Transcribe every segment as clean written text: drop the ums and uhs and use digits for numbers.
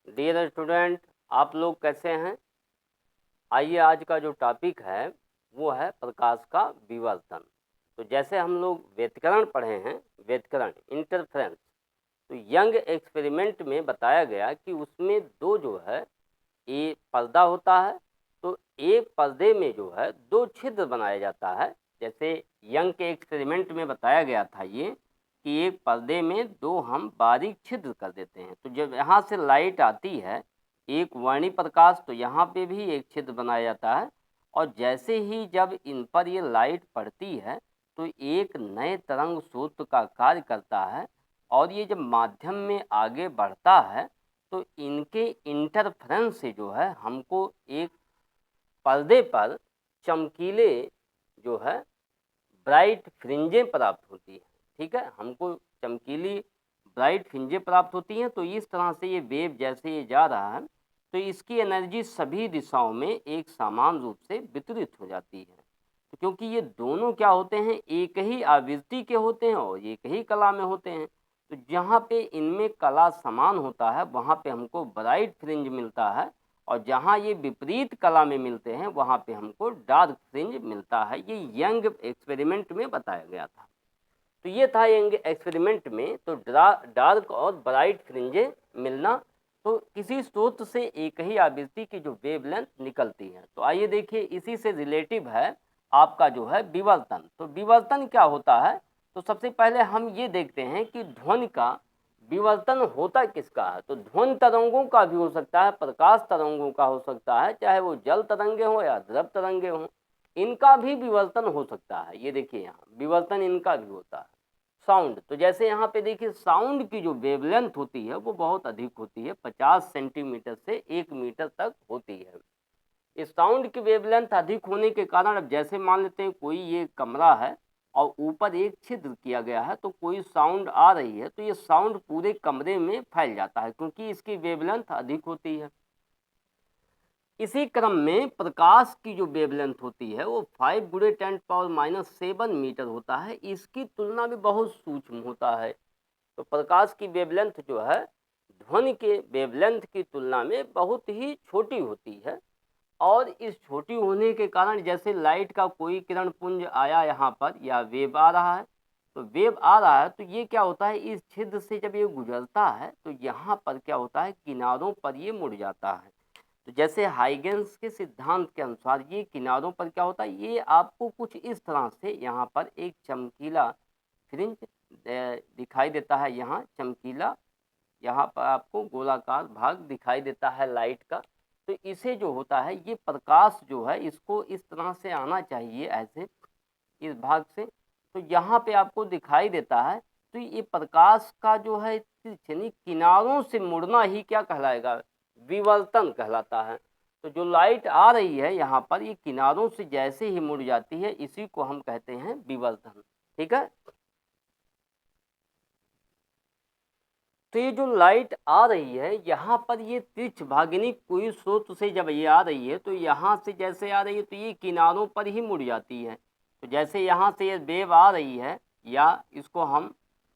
Dear student, आप लोग कैसे हैं? आइए, आज का जो टॉपिक है वो है प्रकाश का विवर्तन। तो जैसे हम लोग व्यतिकरण पढ़े हैं, व्यतिकरण इंटरफेरेंस, तो यंग एक्सपेरिमेंट में बताया गया कि उसमें दो जो है ये पर्दा होता है। तो एक पर्दे में जो है दो छिद्र बनाया जाता है। जैसे यंग के एक्सपेरिमेंट में बताया गया था ये कि एक पर्दे में दो हम बारीक छिद्र कर देते हैं। तो जब यहाँ से लाइट आती है, एक वर्णी प्रकाश, तो यहाँ पे भी एक छिद्र बनाया जाता है। और जैसे ही जब इन पर ये लाइट पड़ती है तो एक नए तरंग सूत्र का कार्य करता है। और ये जब माध्यम में आगे बढ़ता है तो इनके इंटरफ्रेंस से जो है हमको एक पर्दे पर चमकीले जो है ब्राइट फ्रिंजें प्राप्त होती हैं। ठीक है, हमको चमकीली ब्राइट फ्रिंजें प्राप्त होती हैं। तो इस तरह से ये वेव जैसे ये जा रहा है तो इसकी एनर्जी सभी दिशाओं में एक समान रूप से वितरित हो जाती है। तो क्योंकि ये दोनों क्या होते हैं, एक ही आवृत्ति के होते हैं और एक ही कला में होते हैं। तो जहाँ पे इनमें कला समान होता है वहाँ पे हमको ब्राइट फ्रिंज मिलता है, और जहाँ ये विपरीत कला में मिलते हैं वहाँ पे हमको डार्क फ्रिंज मिलता है। ये यंग एक्सपेरिमेंट में बताया गया था। तो ये था यंग एक्सपेरिमेंट में। तो डार्क और ब्राइट फ्रिंजें मिलना, तो किसी स्रोत से एक ही आवृत्ति की जो वेवलेंथ निकलती है। तो आइए देखिए, इसी से रिलेटिव है आपका जो है विवर्तन। तो विवर्तन क्या होता है? तो सबसे पहले हम ये देखते हैं कि ध्वनि का विवर्तन होता किसका है। तो ध्वनि तरंगों का भी हो सकता है, प्रकाश तरंगों का हो सकता है, चाहे वो जल तरंगे हो या द्रव तरंगे हो, इनका भी विवर्तन हो सकता है। ये देखिए, यहाँ विवर्तन इनका भी होता है। साउंड, तो जैसे यहाँ पे देखिए साउंड की जो वेवलेंथ होती है वो बहुत अधिक होती है, 50 सेंटीमीटर से 1 मीटर तक होती है। इस साउंड की वेवलेंथ अधिक होने के कारण, अब जैसे मान लेते हैं कोई ये कमरा है और ऊपर एक छिद्र किया गया है, तो कोई साउंड आ रही है तो ये साउंड पूरे कमरे में फैल जाता है क्योंकि इसकी वेवलेंथ अधिक होती है। इसी क्रम में प्रकाश की जो वेवलेंथ होती है वो 5 गुणे 10⁻⁻7 मीटर होता है। इसकी तुलना में बहुत सूक्ष्म होता है। तो प्रकाश की वेवलेंथ जो है ध्वनि के वेवलेंथ की तुलना में बहुत ही छोटी होती है। और इस छोटी होने के कारण जैसे लाइट का कोई किरण पुंज आया यहाँ पर या वेव आ रहा है, तो वेव आ रहा है तो ये क्या होता है, इस छिद्र से जब ये गुजरता है तो यहाँ पर क्या होता है, किनारों पर ये मुड़ जाता है। तो जैसे हाइगेंस के सिद्धांत के अनुसार ये किनारों पर क्या होता है, ये आपको कुछ इस तरह से यहाँ पर एक चमकीला फ्रिंज दिखाई देता है। यहाँ चमकीला, यहाँ पर आपको गोलाकार भाग दिखाई देता है लाइट का। तो इसे जो होता है, ये प्रकाश जो है इसको इस तरह से आना चाहिए, ऐसे इस भाग से, तो यहाँ पे आपको दिखाई देता है। तो ये प्रकाश का जो है यानी किनारों से मुड़ना ही क्या कहलाएगा, विवर्तन कहलाता है। तो जो लाइट आ रही है यहाँ पर, ये किनारों से जैसे ही मुड़ जाती है, इसी को हम कहते हैं विवर्तन। ठीक है, तो ये जो लाइट आ रही है यहाँ पर, ये तिरछ भागिनी कोई स्रोत से जब ये आ रही है तो यहाँ से जैसे आ रही है तो ये किनारों पर ही मुड़ जाती है। तो जैसे यहाँ से ये वेव आ रही है, या इसको हम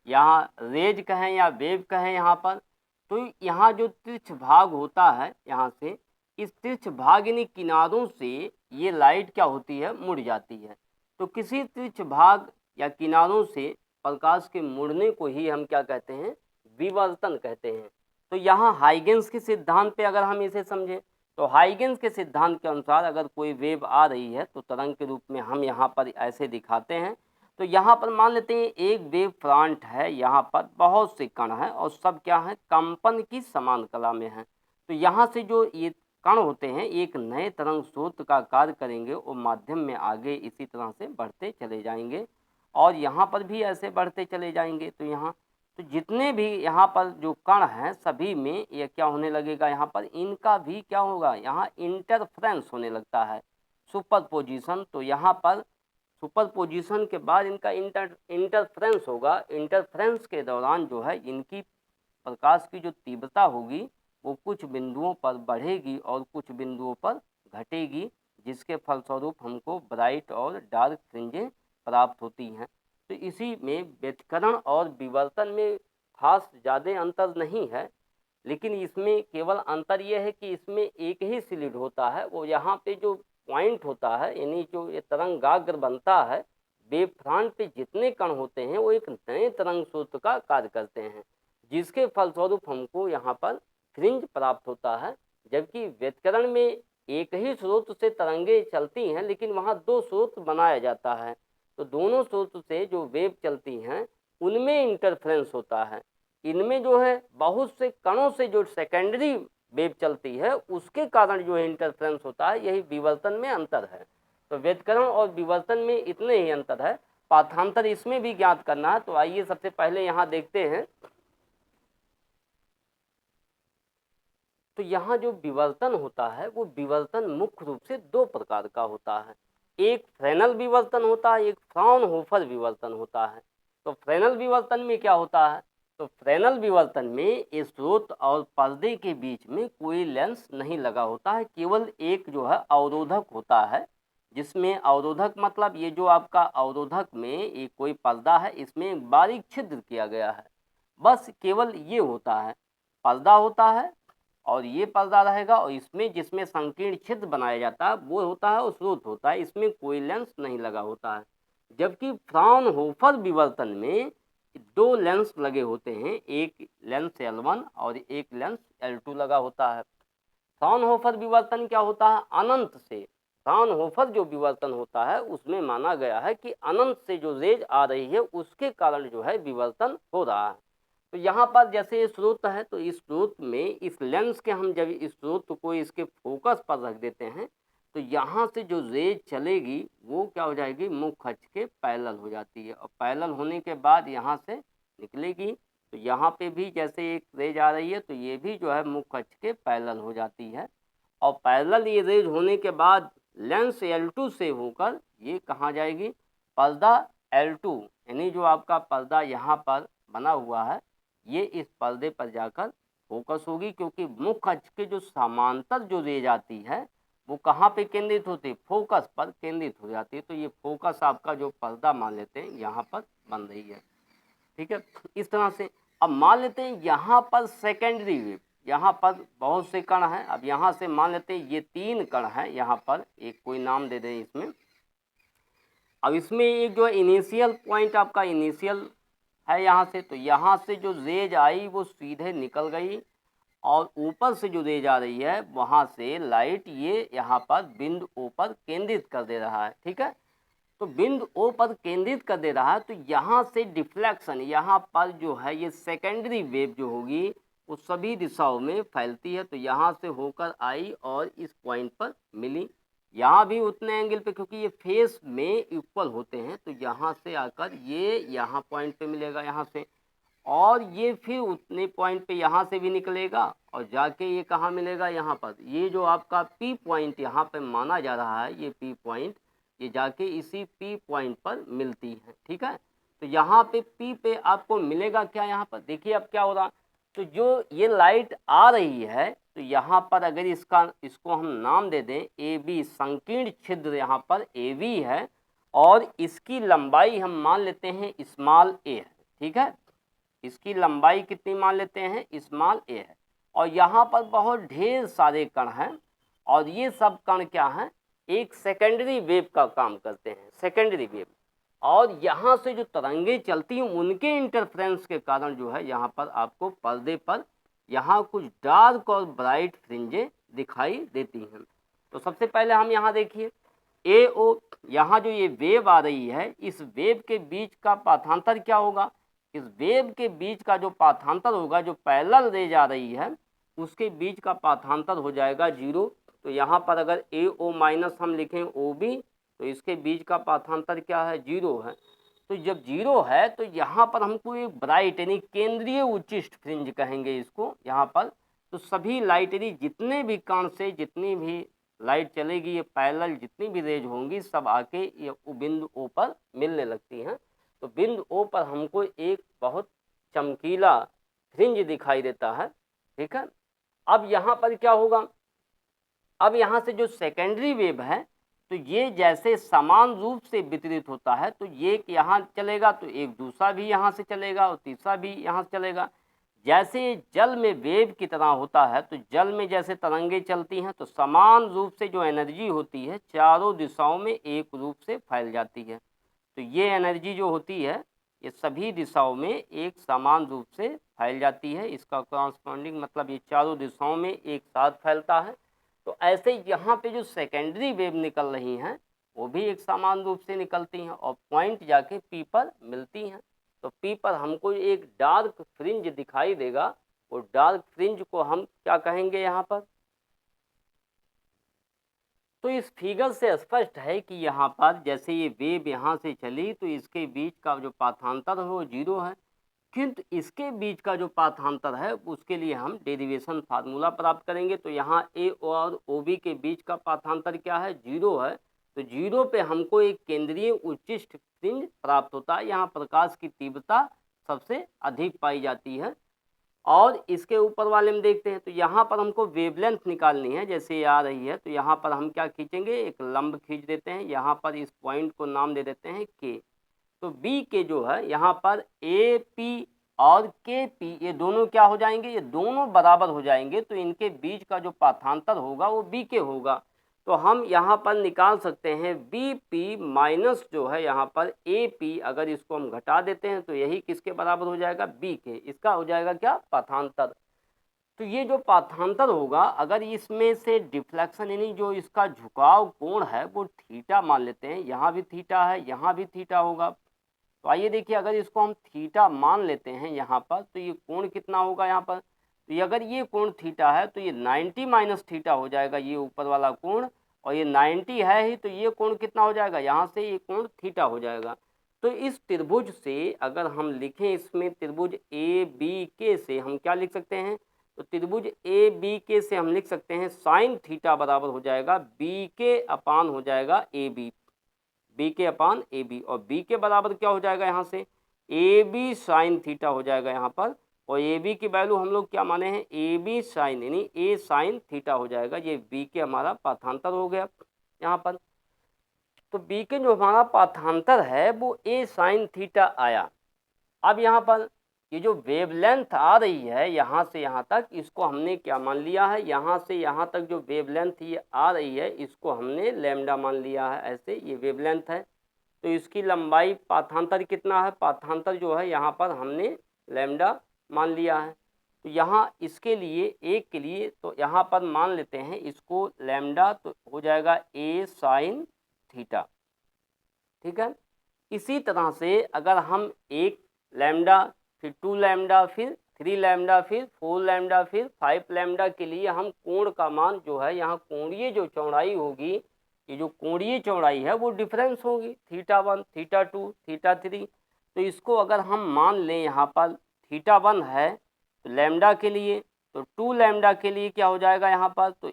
यहाँ रेज कहें या वेव कहें यहाँ पर, तो यहाँ जो तिरछ भाग होता है यहाँ से, इस तिरछ भागिनी किनारों से ये लाइट क्या होती है, मुड़ जाती है। तो किसी तिरछ भाग या किनारों से प्रकाश के मुड़ने को ही हम क्या कहते हैं, विवर्तन कहते हैं। तो यहाँ हाइगेंस के सिद्धांत पे अगर हम इसे समझें, तो हाइगेंस के सिद्धांत के अनुसार अगर कोई वेव आ रही है तो तरंग के रूप में हम यहाँ पर ऐसे दिखाते हैं। तो यहाँ पर मान लेते हैं एक वेव फ्रंट है, यहाँ पर बहुत से कण हैं और सब क्या है, कंपन की समान कला में है। तो यहाँ से जो ये कण होते हैं एक नए तरंग स्रोत का कार्य करेंगे और माध्यम में आगे इसी तरह से बढ़ते चले जाएंगे और यहाँ पर भी ऐसे बढ़ते चले जाएंगे। तो यहाँ तो जितने भी यहाँ पर जो कण हैं सभी में ये क्या होने लगेगा, यहाँ पर इनका भी क्या होगा, यहाँ इंटरफ्रेंस होने लगता है, सुपरपोजिशन। तो यहाँ पर सुपरपोजिशन के बाद इनका इंटरफ्रेंस होगा। इंटरफ्रेंस के दौरान जो है इनकी प्रकाश की जो तीव्रता होगी वो कुछ बिंदुओं पर बढ़ेगी और कुछ बिंदुओं पर घटेगी, जिसके फलस्वरूप हमको ब्राइट और डार्क फ्रिंजें प्राप्त होती हैं। तो इसी में व्यतिकरण और विवर्तन में खास ज़्यादा अंतर नहीं है। लेकिन इसमें केवल अंतर यह है कि इसमें एक ही स्लिट होता है, वो यहाँ पे जो पॉइंट होता है यानी जो ये तरंगाग्र बनता है, वेव फ्रंट पे जितने कण होते हैं वो एक नए तरंग स्रोत का कार्य करते हैं, जिसके फलस्वरूप हमको यहाँ पर फ्रिंज प्राप्त होता है। जबकि व्यतिकरण में एक ही स्रोत से तरंगे चलती हैं, लेकिन वहाँ दो स्रोत बनाया जाता है, तो दोनों स्रोत से जो वेव चलती हैं उनमें इंटरफ्रेंस होता है। इनमें जो है बहुत से कणों से जो सेकेंडरी वेव चलती है उसके कारण जो है इंटरफ्रेंस होता है, यही विवर्तन में अंतर है। तो व्यतिकरण और विवर्तन में इतने ही अंतर है, पाठांतर इसमें भी ज्ञात करना है। तो आइए सबसे पहले यहाँ देखते हैं। तो यहाँ जो विवर्तन होता है वो विवर्तन मुख्य रूप से दो प्रकार का होता है, एक फ्रेनल विवर्तन होता है, एक फ्राउनहोफर विवर्तन होता है। तो फ्रेनल विवर्तन में क्या होता है, तो फ्रेनल विवर्तन में स्रोत और पर्दे के बीच में कोई लेंस नहीं लगा होता है, केवल एक जो है अवरोधक होता है, जिसमें अवरोधक मतलब ये जो आपका अवरोधक में एक कोई पर्दा है, इसमें बारीक छिद्र किया गया है, बस केवल ये होता है, पर्दा होता है और ये पर्दा रहेगा, और इसमें जिसमें संकीर्ण छिद्र बनाया जाता है वो होता है, स्रोत होता है, इसमें कोई लेंस नहीं लगा होता है। जबकि फ्राउनहोफर विवर्तन में दो लेंस लगे होते हैं, एक लेंस L1 और एक लेंस L2 लगा होता है। फ्राउनहोफर विवर्तन क्या होता है, अनंत से, फ्राउनहोफर जो विवर्तन होता है उसमें माना गया है कि अनंत से जो रेज आ रही है उसके कारण जो है विवर्तन हो रहा है। तो यहाँ पर जैसे स्रोत है, तो इस स्रोत में इस लेंस के हम जब इस स्रोत को इसके फोकस पर रख देते हैं, तो यहाँ से जो रेज चलेगी वो क्या हो जाएगी, मुख्य अक्ष के पैरेलल हो जाती है, और पैरेलल होने के बाद यहाँ से निकलेगी। तो यहाँ पे भी जैसे एक रेज आ रही है, तो ये भी जो है मुख्य अक्ष के पैरेलल हो जाती है, और पैरेलल ये रेज होने के बाद लेंस L2 से होकर ये कहाँ जाएगी, पर्दा L2 यानी जो आपका पर्दा यहाँ पर बना हुआ है, ये इस पर्दे पर जाकर फोकस होगी, क्योंकि मुख्य अक्ष के जो समांतर जो रेज आती है वो कहाँ पे केंद्रित होती है, फोकस पर केंद्रित हो जाती है। तो ये फोकस आपका जो पर्दा मान लेते हैं यहाँ पर बन रही है, ठीक है। इस तरह से अब मान लेते हैं यहाँ पर सेकेंडरी वेव, यहाँ पर बहुत से कण हैं, अब यहाँ से मान लेते हैं ये 3 कण हैं, यहाँ पर एक कोई नाम दे दें इसमें। अब इसमें एक जो इनिशियल पॉइंट आपका इनिशियल है यहाँ से, तो यहाँ से जो रेज आई वो सीधे निकल गई, और ऊपर से जो रेज आ रही है वहाँ से लाइट ये यहाँ पर बिंदु ओ पर केंद्रित कर दे रहा है, ठीक है। तो बिंदु ओ पर केंद्रित कर दे रहा है, तो यहाँ से डिफ्लेक्शन यहाँ पर जो है ये सेकेंडरी वेव जो होगी वो सभी दिशाओं में फैलती है। तो यहाँ से होकर आई और इस पॉइंट पर मिली, यहाँ भी उतने एंगल पे, क्योंकि ये फेस में इक्वल होते हैं, तो यहाँ से आकर ये यहाँ पॉइंट पे मिलेगा यहाँ से, और ये फिर उतने पॉइंट पे यहाँ से भी निकलेगा और जाके ये कहाँ मिलेगा, यहाँ पर। ये जो आपका P पॉइंट यहाँ पे माना जा रहा है, ये P पॉइंट ये जाके इसी P पॉइंट पर मिलती है, ठीक है। तो यहाँ पे P पे आपको मिलेगा क्या, यहाँ पर देखिए अब क्या हो रहा, तो जो ये लाइट आ रही है, तो यहाँ पर अगर इसको हम नाम दे दें AB, संकीर्ण छिद्र यहाँ पर AB है, और इसकी लंबाई हम मान लेते हैं स्मॉल a है, ठीक है। इसकी लंबाई कितनी मान लेते हैं, स्मॉल a है, और यहाँ पर बहुत ढेर सारे कण हैं, और ये सब कण क्या हैं, एक सेकेंडरी वेव का काम करते हैं, सेकेंडरी वेव। और यहाँ से जो तरंगे चलती हैं उनके इंटरफ्रेंस के कारण जो है यहाँ पर आपको पर्दे पर यहाँ कुछ डार्क और ब्राइट फ्रिंजें दिखाई देती हैं। तो सबसे पहले हम यहाँ देखिए AO, यहाँ जो ये वेव आ रही है, इस वेव के बीच का पाथांतर क्या होगा, इस वेव के बीच का जो पाथांतर होगा, जो पैरेलल रेज आ रही है उसके बीच का पाथांतर हो जाएगा 0। तो यहाँ पर अगर AO माइनस हम लिखें OB, तो इसके बीच का पाथांतर क्या है, 0 है। तो जब 0 है तो यहाँ पर हमको एक ब्राइट यानी केंद्रीय उच्चिष्ट फ्रिंज कहेंगे इसको यहाँ पर। तो सभी लाइट यानी जितने भी कण से जितनी भी लाइट चलेगी, ये पैरेलल जितनी भी रेज होंगी सब आके ये बिंदु O पर मिलने लगती हैं। तो बिंदु O पर हमको एक बहुत चमकीला फ्रिंज दिखाई देता है, ठीक है। अब यहाँ पर क्या होगा, अब यहाँ से जो सेकेंडरी वेव है, तो ये जैसे समान रूप से वितरित होता है, तो ये यहाँ चलेगा तो एक दूसरा भी यहाँ से चलेगा और तीसरा भी यहाँ से चलेगा। जैसे जल में वेव की तरह होता है, तो जल में जैसे तरंगे चलती हैं तो समान रूप से जो एनर्जी होती है चारों दिशाओं में एक रूप से फैल जाती है। तो ये एनर्जी जो होती है ये सभी दिशाओं में एक समान रूप से फैल जाती है। इसका कॉरस्पॉन्डिंग मतलब ये चारों दिशाओं में एक साथ फैलता है। तो ऐसे यहाँ पे जो सेकेंडरी वेव निकल रही हैं वो भी एक समान रूप से निकलती हैं और पॉइंट जाके पी पर मिलती हैं। तो पी पर हमको एक डार्क फ्रिंज दिखाई देगा, वो डार्क फ्रिंज को हम क्या कहेंगे यहाँ पर। तो इस फिगर से स्पष्ट है कि यहाँ पर जैसे ये वेव यहाँ से चली तो इसके बीच का जो पाथांतर है वो 0 है, किंतु इसके बीच का जो पाथांतर है उसके लिए हम डेरिवेशन फार्मूला प्राप्त करेंगे। तो यहाँ ए और ओ बी के बीच का पाथांतर क्या है, 0 है। तो 0 पे हमको एक केंद्रीय उच्चिष्ट फ्रिंज प्राप्त होता है। यहाँ प्रकाश की तीव्रता सबसे अधिक पाई जाती है। और इसके ऊपर वाले में देखते हैं तो यहाँ पर हमको वेवलेंथ निकालनी है, जैसे ये आ रही है तो यहाँ पर हम क्या खींचेंगे, एक लंब खींच देते हैं। यहाँ पर इस पॉइंट को नाम दे देते हैं के। तो बी के जो है यहाँ पर ए पी और के पी ये दोनों क्या हो जाएंगे, ये दोनों बराबर हो जाएंगे। तो इनके बीच का जो पाथांतर होगा वो बी के होगा। तो हम यहाँ पर निकाल सकते हैं बी पी माइनस जो है यहाँ पर ए पी, अगर इसको हम घटा देते हैं तो यही किसके बराबर हो जाएगा, बी के। इसका हो जाएगा क्या, पाथांतर। तो ये जो पाथांतर होगा, अगर इसमें से डिफ्लेक्शन यानी जो इसका झुकाव कोण है वो थीटा मान लेते हैं, यहाँ भी थीटा है, यहाँ भी थीटा होगा। तो आइए देखिए, अगर इसको हम थीटा मान लेते हैं यहाँ पर तो ये कोण कितना होगा यहाँ पर। तो ये अगर ये कोण थीटा है तो ये 90 माइनस थीटा हो जाएगा, ये ऊपर वाला कोण। और ये 90 है ही तो ये कोण कितना हो जाएगा, यहाँ से ये कोण थीटा हो जाएगा। तो इस त्रिभुज से अगर हम लिखें, इसमें त्रिभुज ए बी के से हम क्या लिख सकते हैं, तो त्रिभुज ए बी के से हम लिख सकते हैं साइन थीटा बराबर हो जाएगा बी के अपान हो जाएगा ए बी, बी के अपान ए बी। और बी के बराबर क्या हो जाएगा यहाँ से, ए बी साइन थीटा हो जाएगा यहाँ पर। और ए बी की वैल्यू हम लोग क्या माने हैं, ए बी साइन यानी ए साइन थीटा हो जाएगा। ये बी के हमारा पाथांतर हो गया यहाँ पर। तो बी के जो हमारा पाथांतर है वो ए साइन थीटा आया। अब यहाँ पर ये जो वेवलेंथ आ रही है यहाँ से यहाँ तक, इसको हमने क्या मान लिया है, यहाँ से यहाँ तक जो वेवलेंथ ये आ रही है इसको हमने लैम्डा मान लिया है। ऐसे ये वेवलेंथ है तो इसकी लंबाई पाथांतर कितना है, पाथांतर जो है यहाँ पर हमने लैम्डा मान लिया है। तो यहाँ इसके लिए एक के लिए तो यहाँ पर मान लेते हैं इसको लैम्डा, तो हो जाएगा ए साइन थीटा। ठीक है। इसी तरह से अगर हम एक लैम्डा, फिर 2 लैम्डा, फिर 3 लैम्डा, फिर 4 लैम्डा, फिर 5 लैम्डा के लिए हम कोण का मान जो है, यहाँ कोणीय जो चौड़ाई होगी, ये जो कोणीय चौड़ाई है वो डिफरेंस होगी, θ1, θ2, θ3। तो इसको अगर हम मान लें यहाँ पर θ1 है तो लैम्डा के लिए, तो 2 लैम्डा के लिए क्या हो जाएगा यहाँ पर, तो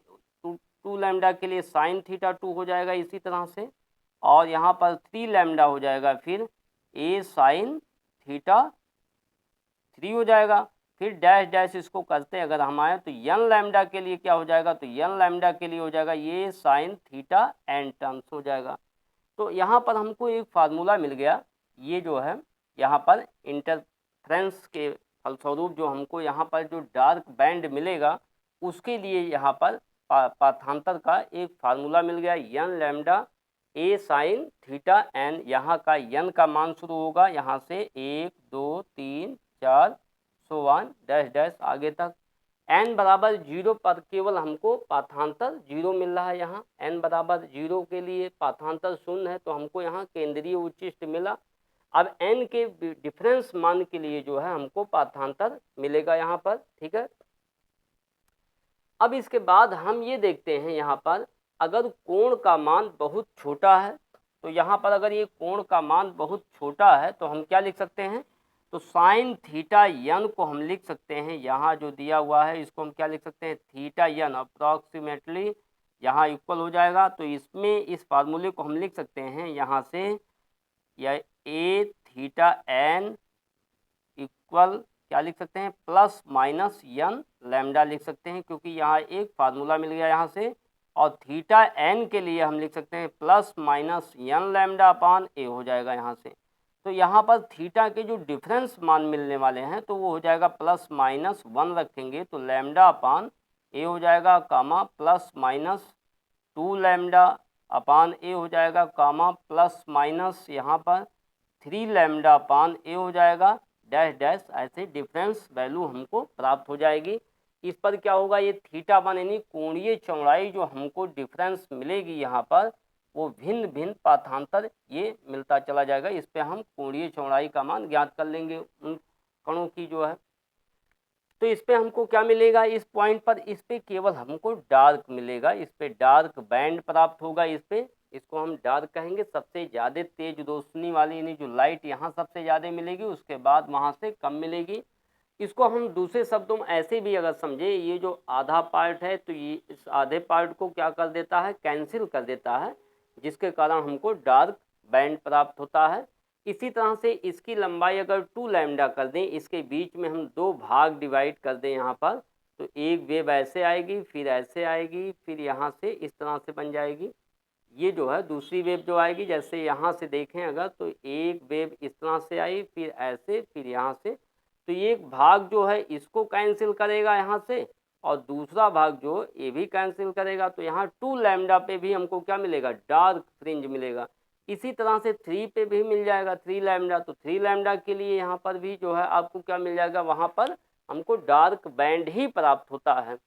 2 लैम्डा के लिए साइन θ2 हो जाएगा इसी तरह से। और यहाँ पर 3 लैम्डा हो जाएगा फिर ए साइन θ3 हो जाएगा। फिर डैश डैश इसको करते अगर हम आए तो n लैम्डा के लिए क्या हो जाएगा, तो n लैम्डा के लिए हो जाएगा ये साइन थीटा एन टर्म्स हो जाएगा। तो यहाँ पर हमको एक फार्मूला मिल गया, ये जो है यहाँ पर इंटरफ्रेंस के फलस्वरूप जो हमको यहाँ पर जो डार्क बैंड मिलेगा उसके लिए यहाँ पर पाथांतर का एक फार्मूला मिल गया, n लैम्डा ए साइन थीटा एन। यहाँ का n का मान शुरू होगा यहाँ से 1 2 3 4 सो वन डैश डैश आगे तक। n बराबर 0 पर केवल हमको पाथांतर 0 मिल रहा है। यहाँ n बराबर 0 के लिए पाथांतर 0 है तो हमको यहाँ केंद्रीय उच्चिष्ट मिला। अब n के डिफरेंस मान के लिए जो है हमको पाथांतर मिलेगा यहाँ पर। ठीक है। अब इसके बाद हम ये देखते हैं यहाँ पर अगर कोण का मान बहुत छोटा है, तो यहाँ पर अगर ये कोण का मान बहुत छोटा है तो हम क्या लिख सकते हैं, तो साइन थीटा यन को हम लिख सकते हैं, यहाँ जो दिया हुआ है इसको हम क्या लिख सकते हैं, थीटा यन अप्रॉक्सीमेटली यहाँ इक्वल हो जाएगा। तो इसमें इस फार्मूले को हम लिख सकते हैं यहाँ से या ए थीटा एन इक्वल क्या लिख सकते हैं, प्लस माइनस यन लैम्डा लिख सकते हैं, क्योंकि यहाँ एक फार्मूला मिल गया यहाँ से। और थीटा एन के लिए हम लिख सकते हैं प्लस माइनस यन लैम्डा अपान ए हो जाएगा यहाँ से। तो यहाँ पर थीटा के जो डिफरेंस मान मिलने वाले हैं तो वो हो जाएगा ±1 रखेंगे तो लैम्डा अपान ए हो जाएगा कामा +-2 लैम्डा अपान ए हो जाएगा कामा ± यहाँ पर 3 लैम्डा अपान ए हो जाएगा डैश डैश, ऐसे डिफरेंस वैल्यू हमको प्राप्त हो जाएगी। इस पर क्या होगा, ये थीटा वन यानी कोणीय चौड़ाई जो हमको डिफरेंस मिलेगी यहाँ पर वो भिन्न भिन्न पाठांतर ये मिलता चला जाएगा। इस पे हम कोणीय चौड़ाई का मान ज्ञात कर लेंगे उन कणों की जो है। तो इस पे हमको क्या मिलेगा, इस पॉइंट पर इस पे केवल हमको डार्क मिलेगा, इस पे डार्क बैंड प्राप्त होगा। इस पे इसको हम डार्क कहेंगे, सबसे ज़्यादा तेज रोशनी वाली यानी जो लाइट यहाँ सबसे ज़्यादा मिलेगी, उसके बाद वहाँ से कम मिलेगी। इसको हम दूसरे शब्दों में ऐसे भी अगर समझे, ये जो आधा पार्ट है तो ये इस आधे पार्ट को क्या कर देता है, कैंसिल कर देता है, जिसके कारण हमको डार्क बैंड प्राप्त होता है। इसी तरह से इसकी लंबाई अगर 2 लैम्डा कर दें, इसके बीच में हम 2 भाग डिवाइड कर दें यहाँ पर, तो एक वेव ऐसे आएगी, फिर ऐसे आएगी, फिर यहाँ से इस तरह से बन जाएगी। ये जो है दूसरी वेव जो आएगी, जैसे यहाँ से देखें अगर तो एक वेव इस तरह से आई, फिर ऐसे, फिर यहाँ से, तो एक भाग जो है इसको कैंसिल करेगा यहाँ से और दूसरा भाग जो ये भी कैंसिल करेगा। तो यहाँ 2 लैम्डा पे भी हमको क्या मिलेगा, डार्क फ्रिंज मिलेगा। इसी तरह से 3 पे भी मिल जाएगा 3 लैम्डा, तो 3 लैम्डा के लिए यहाँ पर भी जो है आपको क्या मिल जाएगा, वहाँ पर हमको डार्क बैंड ही प्राप्त होता है।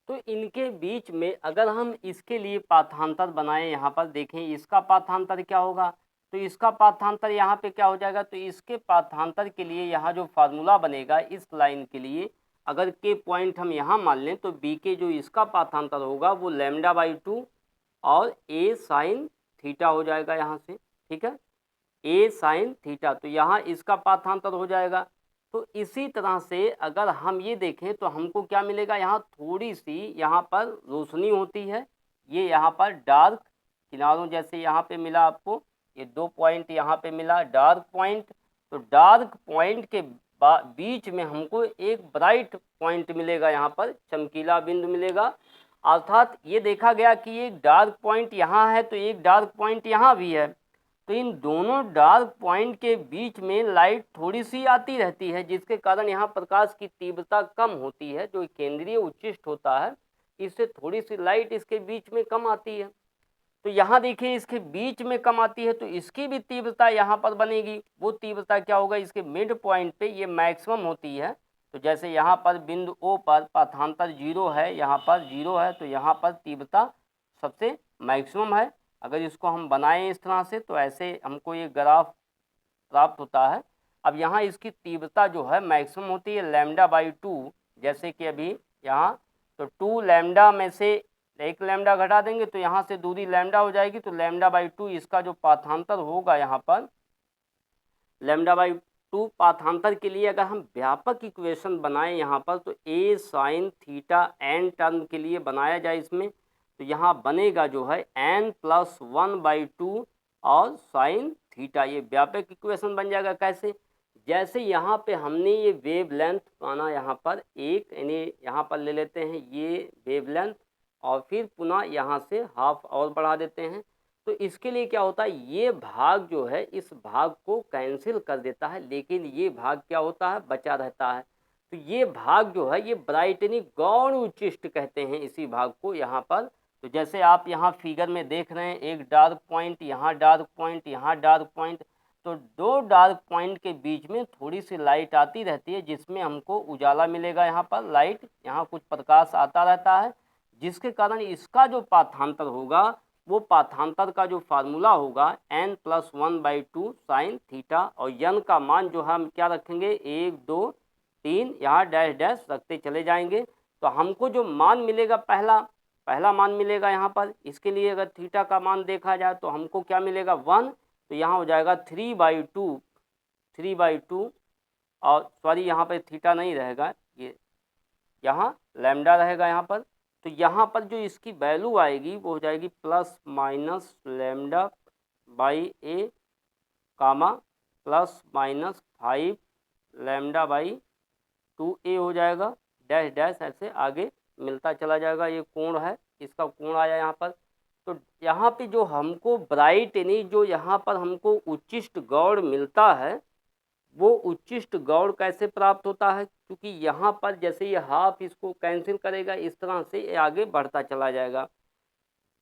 तो इनके बीच में अगर हम इसके लिए पाठांतर बनाएं, यहाँ पर देखें इसका पाठांतर क्या होगा, तो इसका पाठांतर यहाँ पे क्या हो जाएगा, तो इसके पाठांतर के लिए यहाँ जो फार्मूला बनेगा इस लाइन के लिए, अगर के पॉइंट हम यहाँ मान लें तो बी के जो इसका पाठांतर होगा वो λ/2 और a साइन थीटा हो जाएगा यहाँ से, ठीक है, a साइन थीटा, तो यहाँ इसका पाठांतर हो जाएगा। तो इसी तरह से अगर हम ये देखें तो हमको क्या मिलेगा, यहाँ थोड़ी सी यहाँ पर रोशनी होती है, ये यहाँ पर डार्क किनारों जैसे यहाँ पे मिला आपको, ये 2 पॉइंट यहाँ पे मिला डार्क पॉइंट, तो डार्क पॉइंट के बीच में हमको एक ब्राइट पॉइंट मिलेगा, यहाँ पर चमकीला बिंदु मिलेगा। अर्थात ये देखा गया कि एक डार्क पॉइंट यहाँ है तो एक डार्क पॉइंट यहाँ भी है, तो इन दोनों डार्क पॉइंट के बीच में लाइट थोड़ी सी आती रहती है, जिसके कारण यहाँ प्रकाश की तीव्रता कम होती है, जो केंद्रीय उच्चिष्ट होता है इससे थोड़ी सी लाइट इसके बीच में कम आती है। तो यहाँ देखिए इसके बीच में कम आती है तो इसकी भी तीव्रता यहाँ पर बनेगी, वो तीव्रता क्या होगा, इसके मिड पॉइंट पे ये मैक्सिमम होती है। तो जैसे यहाँ पर बिंदु ओ पर पाठांतर 0 है, यहाँ पर 0 है, तो यहाँ पर तीव्रता सबसे मैक्सिमम है। अगर इसको हम बनाएं इस तरह से तो ऐसे हमको ये ग्राफ प्राप्त होता है। अब यहाँ इसकी तीव्रता जो है मैक्सिमम होती है λ/2, जैसे कि अभी यहाँ तो 2 लैम्डा में से 1 लैम्डा घटा देंगे तो यहाँ से दूरी लैम्डा हो जाएगी, तो λ/2 इसका जो पाठांतर होगा यहाँ पर λ/2 पाठांतर के लिए अगर हम व्यापक इक्वेशन बनाएं यहाँ पर तो a sine theta n term के लिए बनाया जाए इसमें, तो यहाँ बनेगा जो है n+1/2 और साइन थीटा, ये व्यापक इक्वेशन बन जाएगा। कैसे, जैसे यहाँ पे हमने ये वेव लेंथ माना यहाँ पर एक, यानी यहाँ पर ले लेते हैं ये वेव लेंथ और फिर पुनः यहाँ से हाफ और बढ़ा देते हैं, तो इसके लिए क्या होता है, ये भाग जो है इस भाग को कैंसिल कर देता है, लेकिन ये भाग क्या होता है, बचा रहता है। तो ये भाग जो है ये ब्राइट यानी गौण उच्चिष्ट कहते हैं इसी भाग को यहाँ पर। तो जैसे आप यहाँ फिगर में देख रहे हैं, एक डार्क पॉइंट, यहाँ डार्क पॉइंट, यहाँ डार्क पॉइंट, तो 2 डार्क पॉइंट के बीच में थोड़ी सी लाइट आती रहती है, जिसमें हमको उजाला मिलेगा, यहाँ पर लाइट, यहाँ कुछ प्रकाश आता रहता है, जिसके कारण इसका जो पाठांतर होगा वो पाठांतर का जो फार्मूला होगा n+1/2 साइन थीटा, और n का मान जो हम क्या रखेंगे 1 2 3 यहाँ डैश डैश रखते चले जाएंगे। तो हमको जो मान मिलेगा पहला मान मिलेगा यहाँ पर, इसके लिए अगर थीटा का मान देखा जाए तो हमको क्या मिलेगा 1, तो यहाँ हो जाएगा 3/2 और सॉरी यहाँ पर थीटा नहीं रहेगा, ये यहाँ लैम्डा रहेगा यहाँ पर। तो यहाँ पर जो इसकी वैल्यू आएगी वो हो जाएगी +-λ/a कामा +-5 λ/2a हो जाएगा डैश डैश, ऐसे आगे मिलता चला जाएगा। ये कोण है, इसका कोण आया यहाँ पर तो यहाँ पे जो हमको ब्राइट यानी जो यहाँ पर हमको उच्चिष्ट गौड़ मिलता है, वो उच्चिष्ट गौड़ कैसे प्राप्त होता है, क्योंकि यहाँ पर जैसे ये हाफ इसको कैंसिल करेगा, इस तरह से ये आगे बढ़ता चला जाएगा।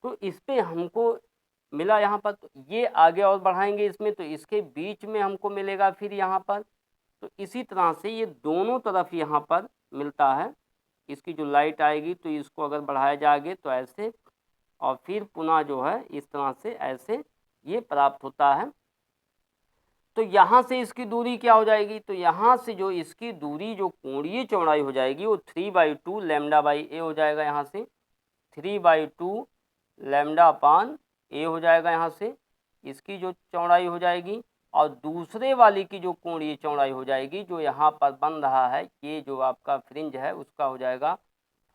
तो इस पे हमको मिला यहाँ पर, तो ये आगे और बढ़ाएंगे इसमें, तो इसके बीच में हमको मिलेगा फिर यहाँ पर। तो इसी तरह से ये दोनों तरफ यहाँ पर मिलता है। इसकी जो लाइट आएगी तो इसको अगर बढ़ाया जाएगा तो ऐसे, और फिर पुनः जो है इस तरह से ऐसे ये प्राप्त होता है। तो यहाँ से इसकी दूरी क्या हो जाएगी, तो यहाँ से जो इसकी दूरी जो कोणीय चौड़ाई हो जाएगी वो 3/2 लैम्डा बाई ए हो जाएगा। यहाँ से 3/2 लैम्डा अपान ए हो जाएगा यहाँ से इसकी जो चौड़ाई हो जाएगी। और दूसरे वाली की जो कोणीय चौड़ाई हो जाएगी जो यहाँ पर बन रहा है, ये जो आपका फ्रिंज है उसका हो जाएगा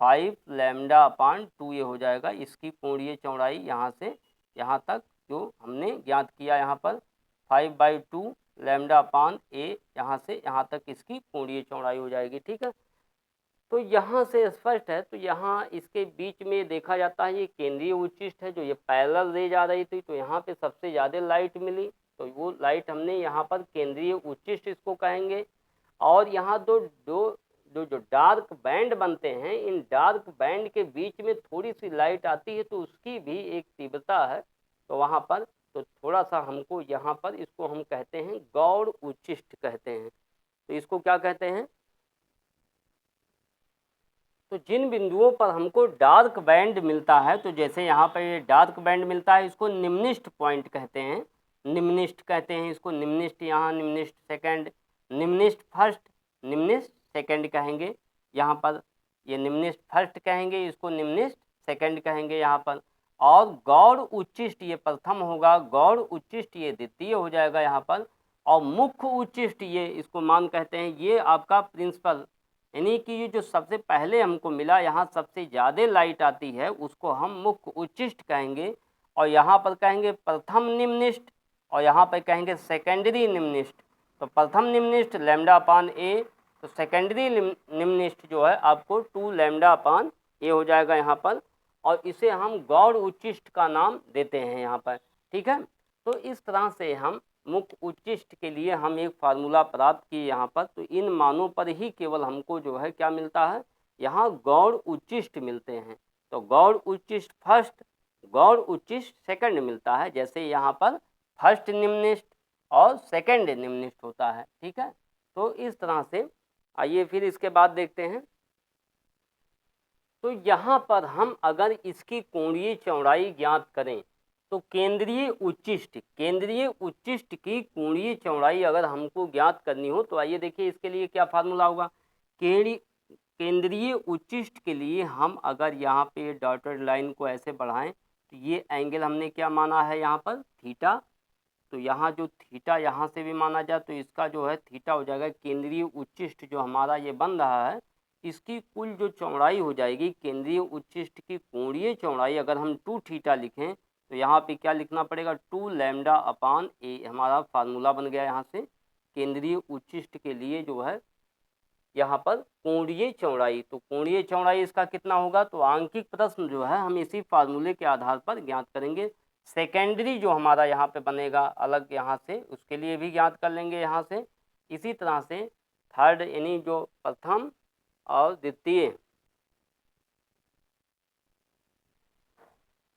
5 लैम्डा अपान 2 ये हो जाएगा इसकी कोणीय चौड़ाई। यहाँ से यहाँ तक जो हमने ज्ञात किया, यहाँ पर 5/2 लैम्डा अपान ए, यहाँ से यहाँ तक इसकी कोणीय चौड़ाई हो जाएगी। ठीक है, तो यहाँ से स्पष्ट है। तो यहाँ इसके बीच में देखा जाता है ये केंद्रीय उच्चिष्ट है, जो ये पैरेलल रे जा रही थी, तो यहाँ पे सबसे ज़्यादा लाइट मिली, तो वो लाइट हमने यहाँ पर केंद्रीय उच्चिष्ट इसको कहेंगे। और यहाँ जो डार्क बैंड बनते हैं, इन डार्क बैंड के बीच में थोड़ी सी लाइट आती है, तो उसकी भी एक तीव्रता है। तो वहाँ पर तो थोड़ा सा हमको यहाँ पर इसको हम कहते हैं गौड़ उच्चिष्ट कहते हैं। तो इसको क्या कहते हैं, तो जिन बिंदुओं पर हमको डार्क बैंड मिलता है, तो जैसे यहाँ पर ये डार्क बैंड मिलता है, इसको निम्निष्ट पॉइंट कहते हैं, निम्निष्ट कहते हैं इसको। निम्निष्ट, यहाँ निम्निष्ट सेकंड, निम्निष्ट फर्स्ट, निम्निष्ट सेकंड कहेंगे। यहाँ पर ये निम्निष्ट फर्स्ट कहेंगे, इसको निम्निष्ट सेकंड कहेंगे यहाँ पर। और गौड़ उच्चिष्ट ये प्रथम होगा, गौड़ उच्चिष्ट ये द्वितीय हो जाएगा यहाँ पर। और मुख्य उच्चिष्ट ये इसको मान कहते हैं, ये आपका प्रिंसिपल, यानी कि ये जो सबसे पहले हमको मिला, यहाँ सबसे ज़्यादा लाइट आती है, उसको हम मुख्य उच्चिष्ट कहेंगे। और यहाँ पर कहेंगे प्रथम निम्निष्ट, और यहाँ पर कहेंगे सेकेंडरी निम्निष्ट। तो प्रथम निम्निष्ट लैम्डा अपान ए, तो सेकेंडरी निम्निष्ट जो है आपको 2 लैम्डा अपान ए हो जाएगा यहाँ पर। और इसे हम गौड़ उच्चिष्ट का नाम देते हैं यहाँ पर। ठीक है, तो इस तरह से हम मुख्य उच्चिष्ट के लिए हम एक फार्मूला प्राप्त किए यहाँ पर। तो इन मानों पर ही केवल हमको जो है क्या मिलता है, यहाँ गौड़ उच्चिष्ट मिलते हैं। तो गौड़ उच्चिष्ट फर्स्ट, गौड़ उच्चिष्ट सेकंड मिलता है, जैसे यहाँ पर फर्स्ट निम्निष्ट और सेकंड निम्निष्ट होता है। ठीक है, तो इस तरह से आइए फिर इसके बाद देखते हैं। तो यहाँ पर हम अगर इसकी कोणीय चौड़ाई ज्ञात करें, तो केंद्रीय उच्चिष्ट की कोणीय चौड़ाई अगर हमको ज्ञात करनी हो, तो आइए देखिए इसके लिए क्या फार्मूला होगा। केंद्रीय उच्चिष्ट के लिए हम अगर यहाँ पे डॉटेड लाइन को ऐसे बढ़ाएं, तो ये एंगल हमने क्या माना है यहाँ पर, थीटा। तो यहाँ जो थीटा यहाँ से भी माना जाए, तो इसका जो है थीटा हो जाएगा। केंद्रीय उच्चिष्ट जो हमारा ये बन रहा है, इसकी कुल जो चौड़ाई हो जाएगी, केंद्रीय उच्चिष्ट की कोणीय चौड़ाई अगर हम 2 थीटा लिखें, तो यहाँ पे क्या लिखना पड़ेगा, 2 लैम्डा अपान ए, हमारा फार्मूला बन गया यहाँ से केंद्रीय उच्चिष्ट के लिए जो है यहाँ पर कोणीय चौड़ाई। तो कोणीय चौड़ाई इसका कितना होगा, तो आंकिक प्रश्न जो है हम इसी फार्मूले के आधार पर ज्ञात करेंगे। सेकेंडरी जो हमारा यहाँ पे बनेगा अलग यहाँ से, उसके लिए भी ज्ञात कर लेंगे यहाँ से। इसी तरह से थर्ड यानी जो प्रथम और द्वितीय,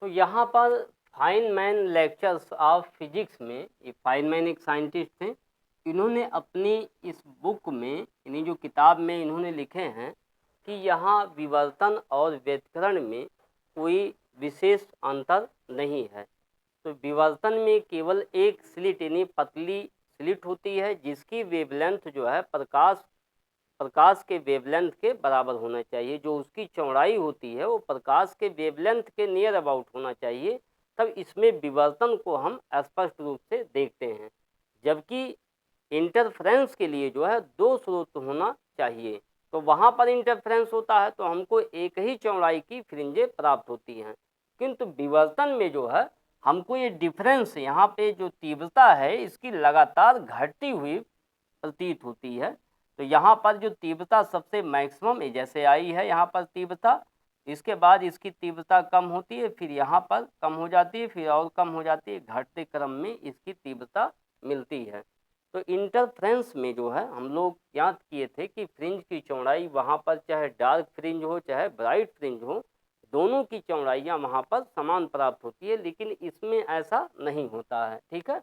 तो यहाँ पर फाइनमैन लेक्चर्स ऑफ फिजिक्स में, ये फाइनमैन एक साइंटिस्ट थे, इन्होंने अपनी इस बुक में, यानी जो किताब में इन्होंने लिखे हैं कि यहाँ विवर्तन और व्यतिकरण में कोई विशेष अंतर नहीं है। तो विवर्तन में केवल एक स्लिट यानी पतली स्लिट होती है, जिसकी वेवलेंथ जो है प्रकाश के वेवलेंथ के बराबर होना चाहिए। जो उसकी चौड़ाई होती है वो प्रकाश के वेवलेंथ के नियर अबाउट होना चाहिए, तब इसमें विवर्तन को हम स्पष्ट रूप से देखते हैं। जबकि इंटरफ्रेंस के लिए जो है 2 स्रोत होना चाहिए, तो वहाँ पर इंटरफ्रेंस होता है तो हमको एक ही चौड़ाई की फ्रिंजें प्राप्त होती हैं। किंतु विवर्तन में जो है हमको ये डिफरेंस, यहाँ पे जो तीव्रता है इसकी लगातार घटती हुई प्रतीत होती है। तो यहाँ पर जो तीव्रता सबसे मैक्सिमम है, जैसे आई है यहाँ पर तीव्रता, इसके बाद इसकी तीव्रता कम होती है, फिर यहाँ पर कम हो जाती है, फिर और कम हो जाती है, घटते क्रम में इसकी तीव्रता मिलती है। तो इंटरफ्रेंस में जो है हम लोग ज्ञात किए थे कि फ्रिंज की चौड़ाई वहाँ पर चाहे डार्क फ्रिंज हो चाहे ब्राइट फ्रिंज हो, दोनों की चौड़ाइयाँ वहाँ पर समान प्राप्त होती है, लेकिन इसमें ऐसा नहीं होता है। ठीक है,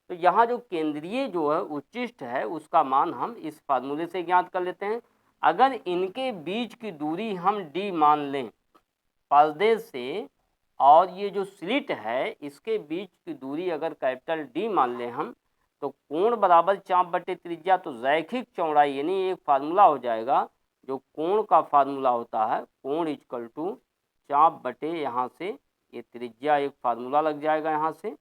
तो यहाँ जो केंद्रीय जो है उच्चिष्ट है उसका मान हम इस फार्मूले से ज्ञात कर लेते हैं। अगर इनके बीच की दूरी हम d मान लें पर्दे से, और ये जो स्लिट है इसके बीच की दूरी अगर कैपिटल D मान लें हम, तो कोण बराबर चाप बटे त्रिज्या, तो रैखिक चौड़ाई यानी एक फार्मूला हो जाएगा जो कोण का फार्मूला होता है, कोण इक्वल टू चाप बटे यहाँ से ये त्रिज्या, एक फार्मूला लग जाएगा यहाँ से,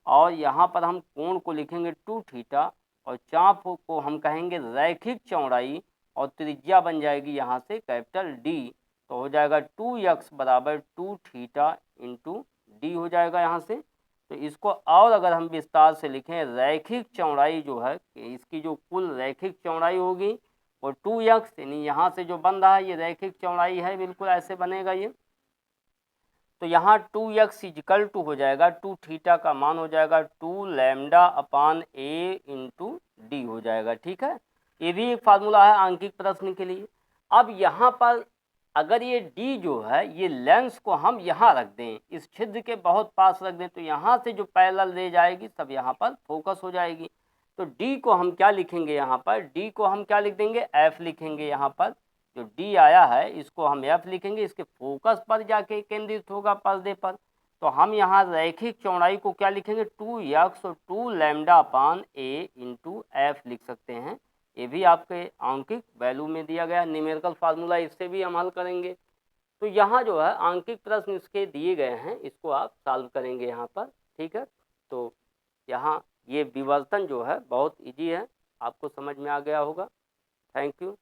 और यहाँ पर हम कोण को लिखेंगे 2 थीटा और चाप को हम कहेंगे रैखिक चौड़ाई, और त्रिज्या बन जाएगी यहाँ से कैपिटल D, तो हो जाएगा 2x बराबर 2 थीटा इंटू डी हो जाएगा यहाँ से। तो इसको और अगर हम विस्तार से लिखें, रैखिक चौड़ाई जो है इसकी जो कुल रैखिक चौड़ाई होगी वो 2x, यानी यहाँ से जो बन रहा है ये रैखिक चौड़ाई है, बिल्कुल ऐसे बनेगा ये। तो यहाँ 2x इजिकल टू हो जाएगा 2 थीटा का मान हो जाएगा 2 lambda upon a into D हो जाएगा। ठीक है, ये भी एक फार्मूला है आंकिक प्रश्न के लिए। अब यहाँ पर अगर ये d जो है ये लेंस को हम यहाँ रख दें, इस छिद्र के बहुत पास रख दें, तो यहाँ से जो पैरेलल रे जाएगी सब यहाँ पर फोकस हो जाएगी। तो d को हम क्या लिखेंगे, यहाँ पर d को हम क्या लिख देंगे, f लिखेंगे। यहाँ पर जो d आया है इसको हम f लिखेंगे, इसके फोकस पर जाके केंद्रित होगा पर्दे पर। तो हम यहाँ रैखिक चौड़ाई को क्या लिखेंगे, 2x और 2 lambda upon a into F लिख सकते हैं। ये भी आपके आंकिक वैल्यू में दिया गया न्यूमेरिकल फार्मूला, इससे भी हम हल करेंगे। तो यहाँ जो है आंकिक प्रश्न इसके दिए गए हैं, इसको आप सॉल्व करेंगे यहाँ पर। ठीक है, तो यहाँ ये विवर्तन जो है बहुत इजी है, आपको समझ में आ गया होगा। Thank you.